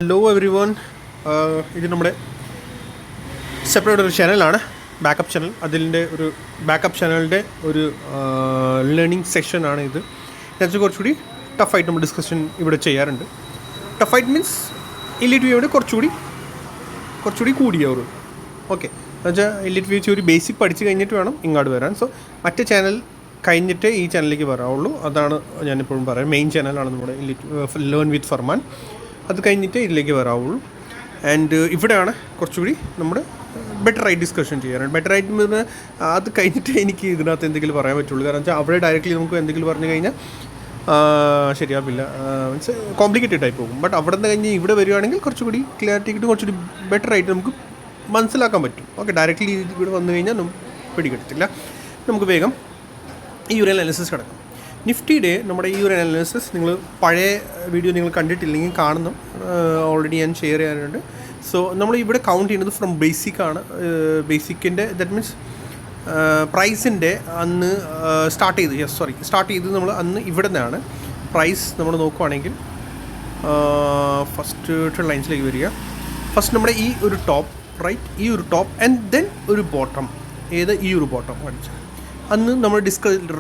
Hello every one, ഇത് നമ്മുടെ separate ഒരു ചാനലാണ്, ബാക്കപ്പ് ചാനൽ. അതിൻ്റെ ഒരു ബാക്കപ്പ് ചാനലിൻ്റെ ഒരു ലേണിംഗ് സെക്ഷനാണ് ഇത്. എന്നുവെച്ചാൽ കുറച്ചുകൂടി ടഫായിട്ട് നമ്മൾ ഡിസ്കഷൻ ഇവിടെ ചെയ്യാറുണ്ട്. ടഫായിട്ട് മീൻസ് എലിറ്റ് വ്യൂയോടെ കുറച്ചുകൂടി കൂടിയവർ. ഓക്കെ, എന്നുവെച്ചാൽ എലിറ്റ് വ്യൂ ഒരു ബേസിക് പഠിച്ച് കഴിഞ്ഞിട്ട് വേണം ഇങ്ങോട്ട് വരാൻ. സോ മറ്റേ ചാനൽ കഴിഞ്ഞിട്ടേ ഈ ചാനലിലേക്ക് വരാവുള്ളൂ. അതാണ് ഞാനിപ്പോഴും പറയാം. മെയിൻ ചാനലാണ് നമ്മുടെ എലിറ്റ് ലേൺ വിത്ത് ഫർമാൻ. അത് കഴിഞ്ഞിട്ട് ഇതിലേക്ക് വരാവുള്ളൂ. ആൻഡ് ഇവിടെയാണ് കുറച്ചുകൂടി നമ്മൾ ബെറ്ററായിട്ട് ഡിസ്കഷൻ ചെയ്യാറുണ്ട്. ബെറ്ററായിട്ട് അത് കഴിഞ്ഞിട്ട് എനിക്ക് ഇതിനകത്ത് എന്തെങ്കിലും പറയാൻ പറ്റുള്ളൂ. കാരണം വെച്ചാൽ അവിടെ ഡയറക്റ്റ്ലി നമുക്ക് എന്തെങ്കിലും പറഞ്ഞു കഴിഞ്ഞാൽ ശരിയാവില്ല, മീൻസ് കോംപ്ലിക്കേറ്റഡ് ആയി പോകും. ബട്ട് അവിടെ നിന്ന് കഴിഞ്ഞ് ഇവിടെ വരികയാണെങ്കിൽ കുറച്ചുകൂടി ക്ലിയറിറ്റി കിട്ടും, കുറച്ചുകൂടി ബെറ്ററായിട്ട് നമുക്ക് മനസ്സിലാക്കാൻ പറ്റും. ഓക്കെ, ഡയറക്റ്റ്ലി ഇവിടെ വന്നു കഴിഞ്ഞാൽ പിടികിട്ടത്തില്ല. നമുക്ക് വേഗം ഈ ഒരു അനാലിസിസ് കിടക്കും. നിഫ്റ്റിയുടെ നമ്മുടെ ഈ ഒരു അനാലിസിസ് നിങ്ങൾ പഴയ വീഡിയോ നിങ്ങൾ കണ്ടിട്ടില്ലെങ്കിൽ കാണുന്നു, ഓൾറെഡി ഞാൻ ഷെയർ ചെയ്യാനുണ്ട്. സോ നമ്മൾ ഇവിടെ കൗണ്ട് ചെയ്യുന്നത് ഫ്രം ബേസിക്കാണ്. ബേസിക്കിൻ്റെ ദാറ്റ് മീൻസ് പ്രൈസിൻ്റെ അന്ന് സ്റ്റാർട്ട് ചെയ്ത് നമ്മൾ അന്ന് ഇവിടെ നിന്നാണ് പ്രൈസ് നമ്മൾ നോക്കുവാണെങ്കിൽ ഫസ്റ്റ് ലൈൻസിലേക്ക് വരിക. ഫസ്റ്റ് നമ്മുടെ ഈ ഒരു ടോപ്പ്, റൈറ്റ്, ഈ ഒരു ടോപ്പ് ആൻഡ് ദെൻ ഒരു ബോട്ടം. ഈ ഒരു ബോട്ടം കാണിച്ചു അന്ന് നമ്മൾ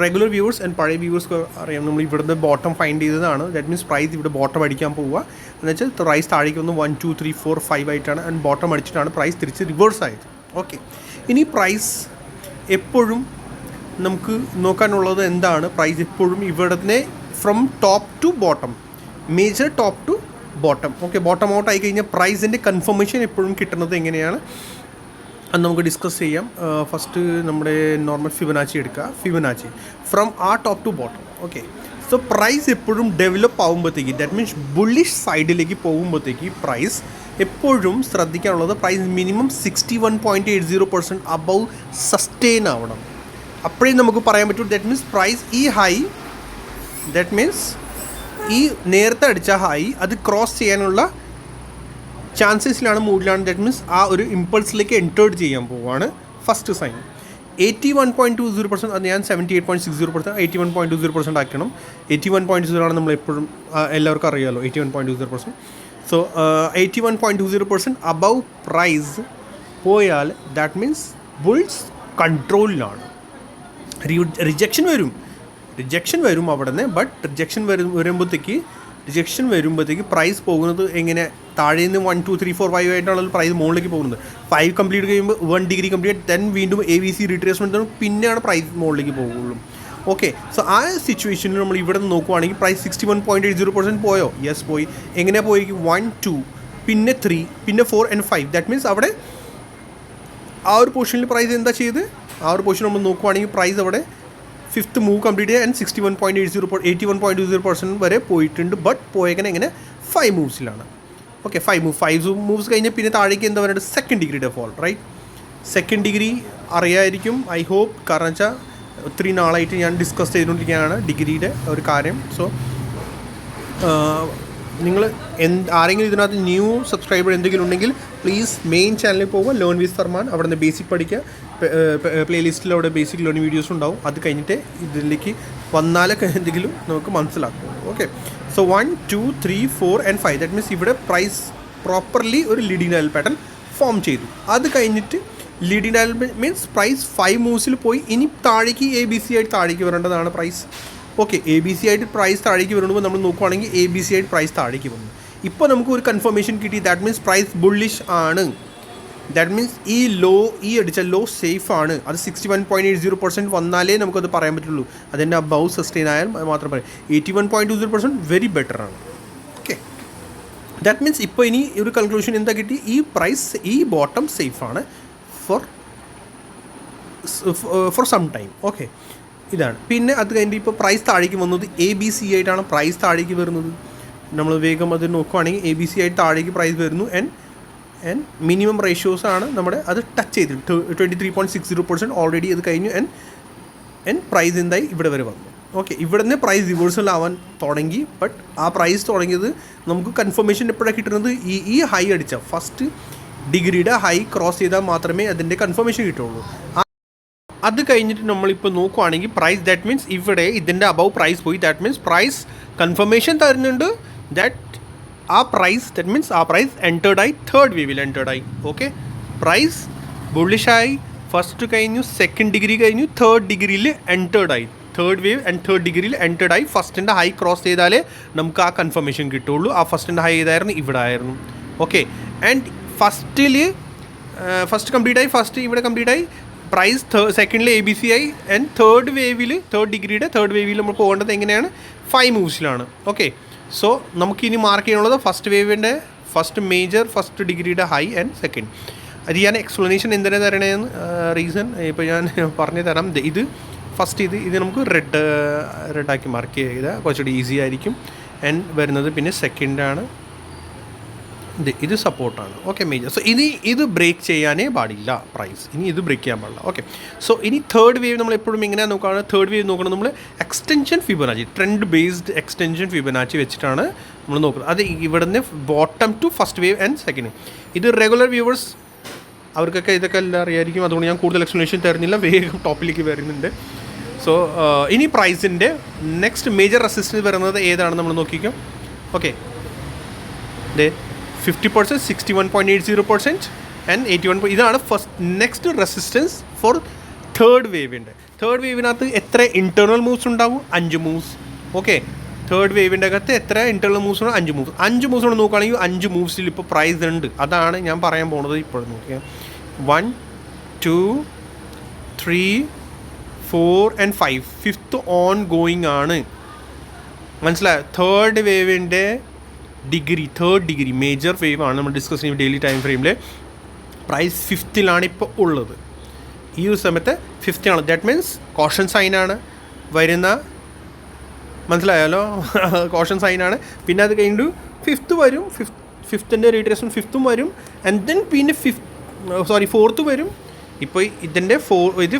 റെഗുലർ വ്യൂവേഴ്സ് ആൻഡ് പഴയ വ്യൂവേഴ്സ് അറിയാം. നമ്മൾ ഇവിടുന്ന് ബോട്ടം ഫൈൻഡ് ചെയ്തതാണ്. ദാറ്റ് മീൻസ് പ്രൈസ് ഇവിടെ ബോട്ടം അടിക്കാൻ പോവുക എന്ന് വെച്ചാൽ പ്രൈസ് താഴേക്ക് വന്ന് 1 2 3 4 5 ആയിട്ടാണ്, ആൻഡ് ബോട്ടം അടിച്ചിട്ടാണ് പ്രൈസ് തിരിച്ച് റിവേഴ്സ് ആയത്. ഓക്കെ, ഇനി പ്രൈസ് എപ്പോഴും നമുക്ക് നോക്കാനുള്ളത് എന്താണ്? പ്രൈസ് എപ്പോഴും ഇവിടുന്ന് from top to bottom, major top to bottom. Okay, bottom out ആയി കഴിഞ്ഞാൽ പ്രൈസിൻ്റെ കൺഫർമേഷൻ എപ്പോഴും കിട്ടുന്നത് എങ്ങനെയാണ് അത് നമുക്ക് ഡിസ്കസ് ചെയ്യാം. ഫസ്റ്റ് നമ്മുടെ നോർമൽ ഫിബനാച്ചി എടുക്കുക. ഫിബനാച്ചി ഫ്രം ആ top to bottom. Okay, so price എപ്പോഴും ഡെവലപ്പ് ആകുമ്പോഴത്തേക്ക്, ദാറ്റ് മീൻസ് ബുള്ളിഷ് സൈഡിലേക്ക് പോകുമ്പോഴത്തേക്ക് പ്രൈസ് എപ്പോഴും ശ്രദ്ധിക്കാനുള്ളത് പ്രൈസ് മിനിമം 61.80% അബവ് സസ്റ്റെയിൻ ആവണം. അപ്പോഴേ നമുക്ക് പറയാൻ പറ്റും ദാറ്റ് മീൻസ് പ്രൈസ് ഈ ഹൈ, ദാറ്റ് മീൻസ് ഈ നേരത്തെ അടിച്ച ഹൈ അത് ക്രോസ് ചെയ്യാനുള്ള ചാൻസസിലാണ്, മൂഡിലാണ്. ദാറ്റ് മീൻസ് ആ ഒരു ഇമ്പൾസിലേക്ക് എൻറ്റേർഡ് ചെയ്യാൻ പോവുകയാണ്. First sign 81.20%. അത് ഞാൻ 78.60%, 81.20% ആക്കണം. 81.0 ആണ് നമ്മൾ എപ്പോഴും എല്ലാവർക്കും അറിയാമല്ലോ, 81.20%. സോ 81.20% അബവ് പ്രൈസ് പോയാൽ ദാറ്റ് മീൻസ് ബുൾസ് കൺട്രോളിലാണ്. റിജക്ഷൻ വരും അവിടെ നിന്ന്. ബട്ട് റിജക്ഷൻ വരുമ്പോഴത്തേക്ക് പ്രൈസ് പോകുന്നത് എങ്ങനെ? താഴെ നിന്ന് 1 2 3 4 5 ആയിട്ടാണ് പ്രൈസ് മുകളിലേക്ക് പോകുന്നത്. 5 കംപ്ലീറ്റ് കഴിയുമ്പോൾ 1 ഡിഗ്രി കംപ്ലീറ്റ്, ദെൻ വീണ്ടും ABC റിട്രേസ്മെൻറ്റ്, പിന്നെയാണ് പ്രൈസ് മുകളിലേക്ക് പോകുള്ളൂ. ഓക്കെ, സോ ആ സിറ്റുവേഷനിൽ നമ്മൾ ഇവിടെ നിന്ന് നോക്കുവാണെങ്കിൽ പ്രൈസ് 61.80% പോയോ? യെസ്, പോയി. എങ്ങനെ പോയി? 1 2 പിന്നെ 3 പിന്നെ 4 and 5. ദാറ്റ് മീൻസ് അവിടെ ആ ഒരു പൊസിഷനിൽ പ്രൈസ് എന്താ ചെയ്ത്? ആ ഒരു പൊസിഷൻ നമ്മൾ നോക്കുവാണെങ്കിൽ പ്രൈസ് അവിടെ 5th മൂവ് കംപ്ലീറ്റ് ചെയ്യുക ആൻഡ് 81.20% വരെ പോയിട്ടുണ്ട്. ബട്ട് പോയേക്കനെ എങ്ങനെ? 5 മൂവ്സിലാണ്. ഓക്കെ, 5 മൂവ്സ് കഴിഞ്ഞാൽ പിന്നെ താഴേക്ക് എന്താ പറയുന്നത്? സെക്കൻഡ് ഡിഗ്രിയുടെ ഫോൾ, റൈറ്റ്? സെക്കൻഡ് ഡിഗ്രി അറിയായിരിക്കും, ഐ ഹോപ്പ്. കാരണം വെച്ചാൽ ഒത്തിരി നാളായിട്ട് ഞാൻ ഡിസ്കസ് ചെയ്തുകൊണ്ടിരിക്കുകയാണ് ഡിഗ്രിയുടെ ഒരു കാര്യം. സോ നിങ്ങൾ ആരെങ്കിലും ഇതിനകത്ത് ന്യൂ സബ്സ്ക്രൈബർ എന്തെങ്കിലും ഉണ്ടെങ്കിൽ പ്ലീസ് മെയിൻ ചാനലിൽ പോകുക, ലേൺ വിത്ത് ഫർമാൻ. അവിടെ നിന്ന് ബേസിക് പഠിക്കുക. പ്ലേലിസ്റ്റിൽ അവിടെ ബേസിക് ലേണിംഗ് വീഡിയോസ് ഉണ്ടാവും. അത് കഴിഞ്ഞിട്ട് ഇതിലേക്ക് വന്നാലൊക്കെ എന്തെങ്കിലും നമുക്ക് മനസ്സിലാക്കും. Okay, so 1 2 3 4 and 5. That means ഇവിടെ പ്രൈസ് പ്രോപ്പർലി ഒരു ലീഡിംഗ് ലൈൻ പാറ്റേൺ ഫോം ചെയ്തു. അത് കഴിഞ്ഞിട്ട് ലീഡിംഗ് ലൈൻ മീൻസ് പ്രൈസ് 5 മൂവ്സിൽ പോയി. ഇനി താഴേക്ക് ABC ആയിട്ട് താഴേക്ക് വരേണ്ടതാണ് പ്രൈസ്. ഓക്കെ, ABC ആയിട്ട് പ്രൈസ് താഴേക്ക് വരുമ്പോൾ നമ്മൾ നോക്കുവാണെങ്കിൽ ABC ആയിട്ട് പ്രൈസ് താഴേക്ക് വന്നു. ഇപ്പോൾ നമുക്ക് ഒരു കൺഫർമേഷൻ കിട്ടി. ദാറ്റ് മീൻസ് പ്രൈസ് ബുള്ളിഷ് ആണ്. ദാറ്റ് മീൻസ് ഈ അടിച്ച ലോ സേഫ് ആണ്. അത് 61.80% വന്നാലേ നമുക്കത് പറയാൻ പറ്റുള്ളൂ. അതിൻ്റെ അബവ് സസ്റ്റെയിൻ ആയാൽ മാത്രം പറയാം. 81.20% വെരി ബെറ്റർ ആണ്. ഓക്കെ, ദാറ്റ് മീൻസ് ഇപ്പോൾ ഇനി ഒരു കൺക്ലൂഷൻ എന്താ കിട്ടി? ഈ പ്രൈസ്, ഈ ബോട്ടം സേഫ് ആണ് ഫോർ സം ടൈം. ഓക്കെ, ഇതാണ്. പിന്നെ അത് കഴിഞ്ഞിട്ട് ഇപ്പോൾ പ്രൈസ് താഴേക്ക് വന്നത് ABC ആയിട്ടാണ് പ്രൈസ് താഴേക്ക് വരുന്നത്. നമ്മൾ വേഗം അത് നോക്കുവാണെങ്കിൽ ABC ആയിട്ട് താഴേക്ക് പ്രൈസ് വരുന്നു. ആൻഡ് മിനിമം റേഷ്യോസ് ആണ് നമ്മുടെ അത് ടച്ച് ചെയ്ത് 23.60% ഓൾറെഡി അത് കഴിഞ്ഞു. ആൻഡ് പ്രൈസ് എന്തായി? ഇവിടെ വരെ വന്നു. ഓക്കെ, ഇവിടെ നിന്ന് പ്രൈസ് റിവേഴ്സൽ ആവാൻ തുടങ്ങി. ബട്ട് ആ പ്രൈസ് തുടങ്ങിയത് നമുക്ക് കൺഫർമേഷൻ എപ്പോഴാണ് കിട്ടുന്നത്? ഈ ഹൈ അടിച്ച ഫസ്റ്റ് ഡിഗ്രിയുടെ ഹൈ ക്രോസ് ചെയ്താൽ മാത്രമേ അതിൻ്റെ കൺഫർമേഷൻ കിട്ടുള്ളൂ. അത് കഴിഞ്ഞിട്ട് നമ്മളിപ്പോൾ നോക്കുവാണെങ്കിൽ പ്രൈസ്, ദാറ്റ് മീൻസ് ഇവിടെ ഇതിൻ്റെ അബവ് പ്രൈസ് പോയി. ദാറ്റ് മീൻസ് പ്രൈസ് കൺഫർമേഷൻ തരുന്നുണ്ട് ദാറ്റ് ആ പ്രൈസ് ദറ്റ് മീൻസ് ആ പ്രൈസ് എൻറ്റേർഡായി തേർഡ് വേവിൽ എൻറ്റേർഡായി. ഓക്കെ, പ്രൈസ് ബുള്ളിഷായി, ഫസ്റ്റ് കഴിഞ്ഞു, സെക്കൻഡ് ഡിഗ്രി കഴിഞ്ഞു, തേർഡ് ഡിഗ്രിയിൽ എൻറ്റേർഡായി. തേർഡ് വേവ് ആൻഡ് തേർഡ് ഡിഗ്രിയിൽ എൻറ്റേർഡായി. ഫസ്റ്റിൻ്റെ ഹൈ ക്രോസ് ചെയ്താലേ നമുക്ക് ആ കൺഫർമേഷൻ കിട്ടുള്ളൂ. ആ ഫസ്റ്റിൻ്റെ ഹൈ ഏതായിരുന്നു? ഇവിടെ ആയിരുന്നു. ഓക്കെ, ആൻഡ് ഫസ്റ്റ് കംപ്ലീറ്റ് ആയി, ഫസ്റ്റ് ഇവിടെ കംപ്ലീറ്റ് ആയി, പ്രൈസ് സെക്കൻഡിൽ ABC ആയി, ആൻഡ് തേർഡ് വേവിൽ തേർഡ് വേവിൽ നമ്മൾ പോകേണ്ടത് എങ്ങനെയാണ്? 5 മൂവ്സിലാണ്. ഓക്കെ, സോ നമുക്കിനി മാർക്ക് ചെയ്യാനുള്ളത് ഫസ്റ്റ് വേവിൻ്റെ ഫസ്റ്റ് ഡിഗ്രിയുടെ ഹൈ ആൻഡ് സെക്കൻഡ്. അത് ഞാൻ എക്സ്പ്ലനേഷൻ എന്തിനാ തരണേന്ന് റീസൺ ഇപ്പോൾ ഞാൻ പറഞ്ഞു തരാം. ഇത് നമുക്ക് റെഡാക്കി മാർക്ക് ചെയ്താൽ കുറച്ചുകൂടി ഈസി ആയിരിക്കും. ആൻഡ് വരുന്നത് പിന്നെ സെക്കൻഡാണ്, ഇത് സപ്പോർട്ടാണ്. Okay, major. സോ ഇത് ബ്രേക്ക് ചെയ്യാനേ പാടില്ല പ്രൈസ്. ഇത് ബ്രേക്ക് ചെയ്യാൻ പാടില്ല. ഓക്കെ, സോ ഇനി തേർഡ് വേവ് നമ്മൾ എപ്പോഴും എങ്ങനെയാണ് നോക്കുകയാണ്? തേർഡ് വേവ് നോക്കണം നമ്മൾ extension Fibonacci, trend based extension Fibonacci വെച്ചിട്ടാണ് നമ്മൾ നോക്കുന്നത്. അത് ഇവിടുന്ന് bottom to first wave and second. ഇത് റെഗുലർ വ്യൂവേഴ്സ് അവർക്കൊക്കെ ഇതൊക്കെ എല്ലാം അറിയായിരിക്കും. അതുകൊണ്ട് ഞാൻ കൂടുതൽ എക്സ്പ്ലനേഷൻ തരുന്നില്ല, വേഗം ടോപ്പിലേക്ക് വരുന്നുണ്ട്. സോ ഇനി പ്രൈസിൻ്റെ നെക്സ്റ്റ് മേജർ റെസിസ്റ്റൻസ് വരുന്നത് ഏതാണ് നമ്മൾ നോക്കിക്കും. Okay, 50%, 61.80% and 81. ഇതാണ് നെക്സ്റ്റ് റെസിസ്റ്റൻസ് ഫോർ തേർഡ് വേവിൻ്റെ. തേർഡ് വേവിനകത്ത് എത്ര ഇൻറ്റേർണൽ മൂവ്സ് ഉണ്ടാവും? 5 മൂവ്സ്. ഓക്കെ, തേർഡ് വേവിൻ്റെ അകത്ത് എത്ര ഇൻറ്റേർണൽ മൂവ്സ് ഉണ്ട്? 5 മൂവ്സ്. 5 മൂവ്സ് കൊണ്ട് നോക്കുകയാണെങ്കിൽ 5 മൂവ്സിൽ ഇപ്പോൾ പ്രൈസ് ഉണ്ട്. അതാണ് ഞാൻ പറയാൻ പോകുന്നത്. ഇപ്പോഴും നോക്കിയാൽ 1, 2, 3, 4 and 5. 5th ഓൺ ഗോയിങ് ആണ്. മനസ്സിലായോ? തേർഡ് വേവിൻ്റെ തേർഡ് ഡിഗ്രി മേജർ വേവ് ആണ് നമ്മൾ ഡിസ്കസ് ചെയ്യുന്ന ഡെയിലി ടൈം ഫ്രെയിമിൽ. പ്രൈസ് 5th ഇപ്പോൾ ഉള്ളത്. ഈ ഒരു സമയത്ത് 5th ആണ്. ദാറ്റ് മീൻസ് കോഷൻ സൈനാണ് വരുന്ന, മനസ്സിലായാലോ? കോഷൻ സൈനാണ്. പിന്നെ അത് കഴിഞ്ഞിട്ട് 5th വരും, 5th റീട്രേസ്മെൻറ്റ് 5th വരും, ആൻഡ് ദെൻ പിന്നെ 4th വരും. ഇപ്പോൾ ഇതിൻ്റെ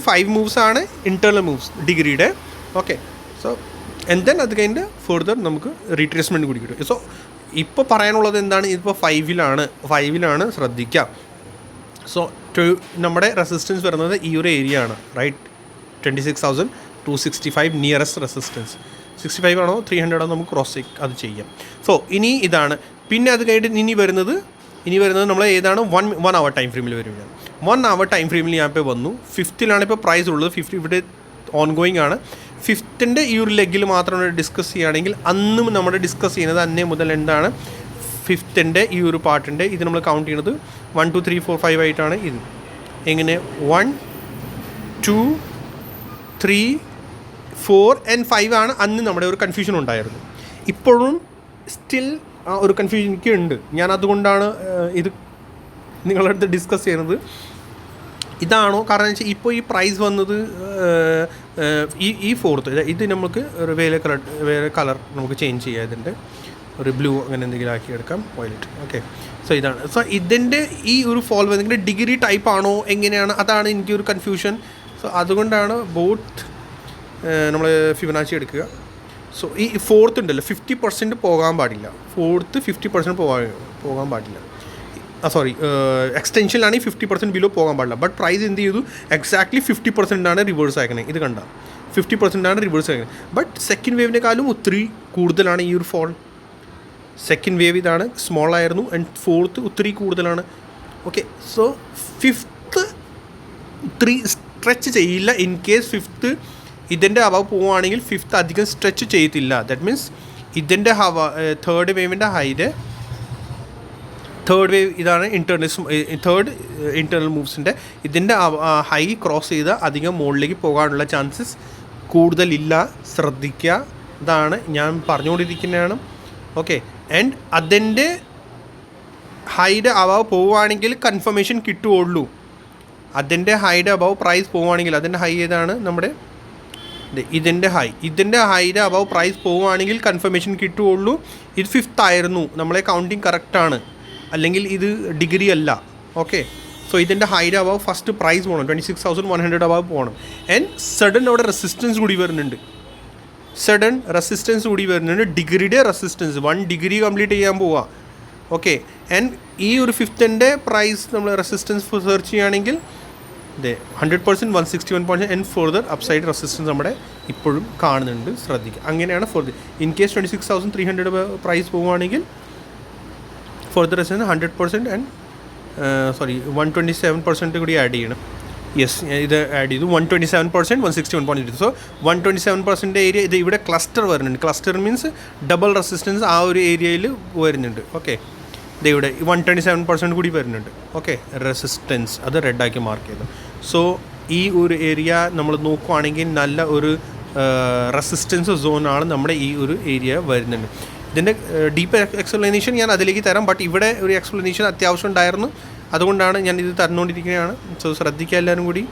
5 മൂവ്സ് ആണ് ഇൻറ്റേർണൽ മൂവ്സ് ഡിഗ്രിയുടെ. ഓക്കെ, സോ ആൻഡ് ദെൻ അത് കഴിഞ്ഞിട്ട് ഫർദർ നമുക്ക് റീട്രേസ്മെൻറ്റ് കൂടി കിട്ടും. സോ ഇപ്പോൾ പറയാനുള്ളത് എന്താണ്? ഇതിപ്പോൾ 5ലാണ് ശ്രദ്ധിക്കാം. സോ നമ്മുടെ റെസിസ്റ്റൻസ് വരുന്നത് ഈ ഒരു ഏരിയ ആണ്, റൈറ്റ്? 26,265 nearest resistance. 65 ആണോ 300 ആണോ നമുക്ക് ക്രോസ് അത് ചെയ്യാം. സോ ഇനി ഇതാണ്. പിന്നെ അത് കഴിഞ്ഞിട്ട് ഇനി വരുന്നത് നമ്മൾ ഏതാണ്? 1 hour ടൈം ഫ്രെയിമിൽ വരും. 1 hour ടൈം ഫ്രെയിമിൽ ഞാൻ ഇപ്പോൾ വന്നു. 5th ഇപ്പോൾ പ്രൈസ് ഉള്ളത്. 50 ഇവിടെ ഓൺ ഗോയിങ് ആണ്. 5th ഈ ഒരു ലെഗിൽ മാത്രം ഡിസ്കസ് ചെയ്യുകയാണെങ്കിൽ അന്നും നമ്മൾ ഡിസ്കസ് ചെയ്യുന്നത് അന്നേ മുതൽ എന്താണ്? 5th ഈ ഒരു പാർട്ടിൻ്റെ ഇത് നമ്മൾ കൗണ്ട് ചെയ്യുന്നത് 1, 2, 3, 4, 5 ആയിട്ടാണ്. ഇത് എങ്ങനെ 1, 2, 3, 4 and 5 ആണ്. അന്ന് നമ്മുടെ ഒരു കൺഫ്യൂഷൻ ഉണ്ടായിരുന്നു. ഇപ്പോഴും സ്റ്റിൽ ആ ഒരു കൺഫ്യൂഷൻ എനിക്ക് ഉണ്ട്. ഞാൻ അതുകൊണ്ടാണ് ഇത് നിങ്ങളുടെ അടുത്ത് ഡിസ്കസ് ചെയ്യുന്നത്. ഇതാണോ? കാരണം വെച്ചാൽ ഇപ്പോൾ ഈ പ്രൈസ് വന്നത് ഈ 4th ഇത് നമുക്ക് വേറെ കളർ നമുക്ക് ചേഞ്ച് ചെയ്യാം. ഇതിൻ്റെ ഒരു ബ്ലൂ അങ്ങനെ എന്തെങ്കിലും ആക്കി എടുക്കാം, വയലറ്റ്. ഓക്കെ, സോ ഇതാണ്. സോ ഇതിൻ്റെ ഈ ഒരു ഫോൾ വന്നെങ്കിൽ ഡിഗ്രി ടൈപ്പ് ആണോ എങ്ങനെയാണ്? അതാണ് എനിക്കൊരു കൺഫ്യൂഷൻ. സോ അതുകൊണ്ടാണ് ബോത്ത് നമ്മൾ ഫിബൊനാച്ചി എടുക്കുക. സോ ഈ 4th ഉണ്ടല്ലോ 50% പോകാൻ പാടില്ല. 4th 50% പോകാൻ പാടില്ല. സോറി, എക്സ്റ്റൻഷനിലാണെങ്കിൽ 50% ബിലോ പോകാൻ പാടില്ല. ബട്ട് പ്രൈസ് എന്ത് ചെയ്തു? എക്സാക്ട്ലി 50% ആണ് റിവേഴ്സ് ആക്കുന്നത്. ഇത് കണ്ട 50% ആണ് റിവേഴ്സ് ആക്കുന്നത്. ബട്ട് സെക്കൻഡ് വേവിനെക്കാളും ഒത്തിരി കൂടുതലാണ് ഈ ഒരു ഫോൾ. സെക്കൻഡ് വേവ് ഇതാണ്, സ്മോൾ ആയിരുന്നു, ആൻഡ് 4th ഒത്തിരി കൂടുതലാണ്. ഓക്കെ, സോ 5th ഒത്തിരി സ്ട്രെച്ച് ചെയ്യില്ല. ഇൻ കേസ് 5th ഇതിൻ്റെ അബവ് പോവുകയാണെങ്കിൽ 5th അധികം സ്ട്രെച്ച് ചെയ്യത്തില്ല. ദാറ്റ് മീൻസ് ഇതിൻ്റെ തേർഡ് വേവിൻ്റെ ഹൈറ്റ്, തേർഡ് വേവ് ഇതാണ് തേർഡ് ഇൻറ്റേർണൽ മൂവ്സിൻ്റെ. ഇതിൻ്റെ ഹൈ ക്രോസ് ചെയ്ത് അധികം മുകളിലേക്ക് പോകാനുള്ള ചാൻസസ് കൂടുതലില്ല. ശ്രദ്ധിക്കുക, ഇതാണ് ഞാൻ പറഞ്ഞുകൊണ്ടിരിക്കുന്നതാണ്. ഓക്കെ, ആൻഡ് അതിൻ്റെ ഹൈഡ് അബവ് പോവുകയാണെങ്കിൽ കൺഫർമേഷൻ കിട്ടുകയുള്ളൂ. അതിൻ്റെ ഹൈഡ് അബവ് പ്രൈസ് പോവുകയാണെങ്കിൽ, അതിൻ്റെ ഹൈ ഏതാണ്? നമ്മുടെ ഇതിൻ്റെ ഹൈഡ് അബവ് പ്രൈസ് പോവുകയാണെങ്കിൽ കൺഫർമേഷൻ കിട്ടുകയുള്ളൂ. ഇത് 5th ആയിരുന്നു, നമ്മളെ കൗണ്ടിങ് കറക്റ്റാണ്, അല്ലെങ്കിൽ ഇത് ഡിഗ്രി അല്ല. ഓക്കെ, സോ ഇതിൻ്റെ ഹൈഡ് അബവ് ഫസ്റ്റ് പ്രൈസ് പോകണം, 26,100 അബവ് പോകണം. ആൻഡ് സഡൻ അവിടെ റെസിസ്റ്റൻസ് കൂടി വരുന്നുണ്ട്. ഡിഗ്രിയുടെ റെസിസ്റ്റൻസ് 1 ഡിഗ്രി കംപ്ലീറ്റ് ചെയ്യാൻ പോവുക. ഓക്കെ, ആൻഡ് ഈ ഒരു 5th പ്രൈസ് നമ്മൾ റെസിസ്റ്റൻസ് സെർച്ച് ചെയ്യുകയാണെങ്കിൽ 100%, 161% ആൻഡ് ഫർദർ അപ്സൈഡ് റെസിസ്റ്റൻസ് നമ്മുടെ ഇപ്പോഴും കാണുന്നുണ്ട്. ശ്രദ്ധിക്കുക, അങ്ങനെയാണ് ഫർദർ. ഇൻ കേസ് 26,300 പ്രൈസ് പോവുകയാണെങ്കിൽ ഫർദർ റെസിസ്റ്റൻസ് 100% ആൻഡ് 127% കൂടി ആഡ് ചെയ്യണം. യെസ്, ഇത് ആഡ് ചെയ്തു. 127%, 161.8. സോ 127% ഏരിയ ഇത് ഇവിടെ ക്ലസ്റ്റർ വരുന്നുണ്ട്. ക്ലസ്റ്റർ മീൻസ് ഡബിൾ റെസിസ്റ്റൻസ് ആ ഒരു ഏരിയയിൽ വരുന്നുണ്ട്. ഓക്കെ, ഇത് ഇവിടെ 127% കൂടി വരുന്നുണ്ട്. ഓക്കെ, റെസിസ്റ്റൻസ് അത് റെഡാക്കി മാർക്ക് ചെയ്തു. സോ ഈ ഒരു ഏരിയ നമ്മൾ നോക്കുവാണെങ്കിൽ നല്ല ഒരു റെസിസ്റ്റൻസ് സോണാണ് നമ്മുടെ ഈ ഒരു ഏരിയ വരുന്നുണ്ട്. ഇതിൻ്റെ ഡീപ്പ് എക്സ്പ്ലനേഷൻ ഞാൻ അതിലേക്ക് തരാം. ബട്ട് ഇവിടെ ഒരു എക്സ്പ്ലനേഷൻ അത്യാവശ്യം ഉണ്ടായിരുന്നു, അതുകൊണ്ടാണ് ഞാൻ ഇത് തന്നുകൊണ്ടിരിക്കുകയാണ്. സോ ശ്രദ്ധിക്കുക എല്ലാവരും കൂടി.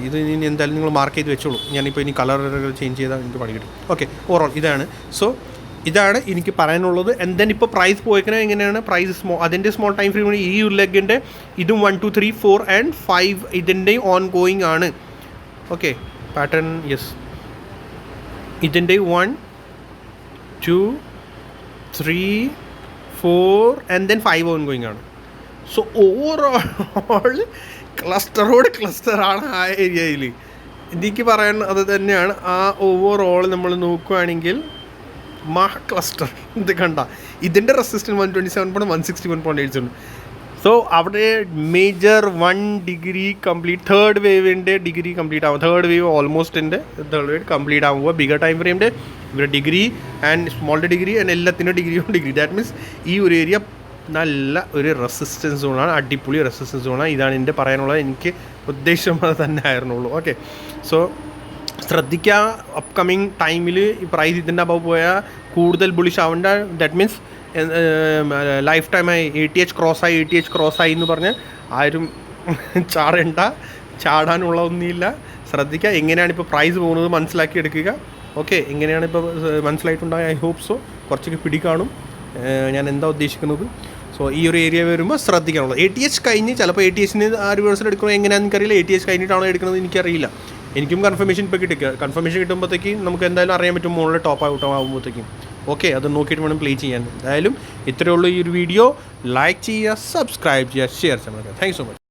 ഇത് ഇനി എന്തായാലും നിങ്ങൾ മാർക്ക് ചെയ്ത് വെച്ചോളൂ. ഞാനിപ്പോൾ ഇനി കളർ ചേഞ്ച് ചെയ്താൽ എനിക്ക് പണി കിട്ടും. ഓക്കെ, ഓവറോൾ ഇതാണ്. സോ ഇതാണ് എനിക്ക് പറയാനുള്ളത്. ആൻഡ് ദെൻ ഇപ്പോൾ പ്രൈസ് പോയിക്കുന്നത് എങ്ങനെയാണ്? പ്രൈസ് അതിൻ്റെ സ്മോൾ ടൈം ഫ്രെയിം ഈ ഒരു ലെഗിൻ്റെ ഇതും 1, 2, 3, 4 ആൻഡ് 5 ഇതിൻ്റെയും ഓൺ ഗോയിങ് ആണ്. ഓക്കെ, പാറ്റേൺ യെസ്, ഇതിൻ്റെ 1, 2, 3, 4 ആൻഡ് ദെൻ 5 ഓൺ ഗോയിങ് ആണ്. സോ ഓവറോൾ ക്ലസ്റ്ററാണ് ആ ഏരിയയിൽ. എനിക്ക് പറയാൻ അത് തന്നെയാണ്. ആ ഓവറോൾ നമ്മൾ നോക്കുകയാണെങ്കിൽ ക്ലസ്റ്റർ ഇത് കണ്ട ഇതിൻ്റെ റെസിസ്റ്റൻസ് 127, 161.8 ഉണ്ട്. സോ അവിടെ മേജർ 1 ഡിഗ്രി കംപ്ലീറ്റ്, തേർഡ് വേവിൻ്റെ ഡിഗ്രി കംപ്ലീറ്റ് ആവും. തേർഡ് വേവ് ഓൾമോസ്റ്റ് എൻ്റെ തേർഡ് വേവ് കംപ്ലീറ്റ് ആകുമ്പോൾ ബിഗർ ടൈം ഫ്രെയിമിൻ്റെ ഇവിടെ ഡിഗ്രി ആൻഡ് സ്മോളിൻ്റെ ഡിഗ്രി ആൻഡ് എല്ലാത്തിൻ്റെ ഡിഗ്രി. ദാറ്റ് മീൻസ് ഈ ഒരു ഏരിയ നല്ല ഒരു റെസിസ്റ്റൻസ് സോണാണ്, അടിപൊളി റെസിസ്റ്റൻസ് സോണാണ്. ഇതാണ് എൻ്റെ പറയാനുള്ളത്. എനിക്ക് ഉദ്ദേശം അത് തന്നെ ആയിരുന്നുള്ളൂ. ഓക്കെ, സോ ശ്രദ്ധിക്കുക. അപ്കമിങ് ടൈമിൽ ഈ പ്രൈസ് ഇതിൻ്റെ അബവ് പോയാൽ കൂടുതൽ ബുളിഷ് ആവേണ്ട. ദാറ്റ് മീൻസ് ലൈഫ് ടൈമായി ATH ക്രോസ് ആയി എന്ന് പറഞ്ഞ് ആരും ചാടാനുള്ള ഒന്നുമില്ല. ശ്രദ്ധിക്കുക. എങ്ങനെയാണ് ഇപ്പോൾ പ്രൈസ് പോകുന്നത് മനസ്സിലാക്കി എടുക്കുക. ഓക്കെ, എങ്ങനെയാണ് ഇപ്പോൾ മനസ്സിലായിട്ടുണ്ടാകുക? I hope so. കുറച്ചൊക്കെ പിടിക്കാണും ഞാൻ എന്താ ഉദ്ദേശിക്കുന്നത്. സോ ഈ ഒരു ഏരിയ വരുമ്പോൾ ശ്രദ്ധിക്കാനുള്ളത്. ATH കഴിഞ്ഞ് ചിലപ്പോൾ ATHന് ആ റിവേഴ്സൽ എടുക്കണോ എങ്ങനെയാണെന്ന് എനിക്കറിയില്ല. ATH കഴിഞ്ഞിട്ടാണോ എടുക്കുന്നത് എനിക്കറിയില്ല. എനിക്കും കൺഫർമേഷൻ ഇപ്പോൾ കൺഫർമേഷൻ കിട്ടുമ്പോഴത്തേക്ക് നമുക്ക് എന്തായാലും അറിയാൻ പറ്റും മുകളിൽ ടോപ്പ് ആകുമ്പോഴത്തേക്കും. ഓക്കെ, അത് നോക്കിയിട്ട് വേണം പ്ലേ ചെയ്യാൻ. എന്തായാലും ഇത്രയേ ഉള്ളൂ ഈ ഒരു വീഡിയോ. ലൈക്ക് ചെയ്യുക, സബ്സ്ക്രൈബ് ചെയ്യുക, ഷെയർ ചെയ്യുക. Thank you so much.